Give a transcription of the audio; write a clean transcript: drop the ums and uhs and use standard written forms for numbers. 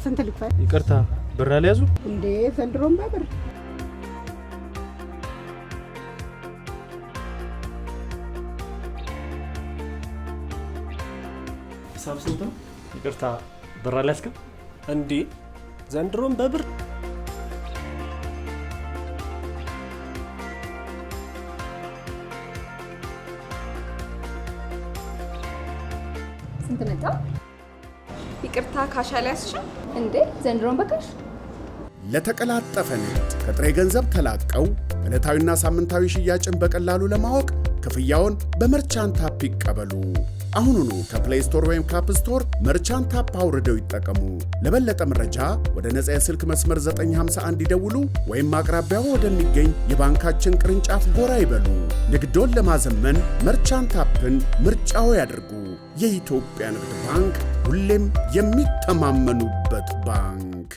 ስንት ልክፈል? ይቅርታ ብር አልያዙ እንዴ? ዘንድሮም በብር ሂሳብ ስንት ነው? ይቅርታ ብር አልያዝክም እንዴ? ዘንድሮም በብር ስንት መጣ? ይቅርታ ካሽ አልያዝሽም እንዴ? ዘንድሮም በካሽ ለተቀላጠፈ ንግድ ከጥሬ ገንዘብ ተላቀው ዕለታዊና ሳምንታዊ ሽያጭን በቀላሉ ለማወቅ ክፍያውን በመርቻንት አፕ ይቀበሉ። አሁኑኑ ከፕሌይ ስቶር ወይም ከአፕ ስቶር መርቻንት አፕ አውርደው ይጠቀሙ። ለበለጠ መረጃ ወደ ነፃ የስልክ መስመር 951 ይደውሉ ወይም አቅራቢያው ወደሚገኝ የባንካችን ቅርንጫፍ ጎራ ይበሉ። ንግዶን ለማዘመን መርቻንት አፕን ምርጫው ያድርጉ። የኢትዮጵያ ንግድ ባንክ ሁሌም የሚተማመኑበት ባንክ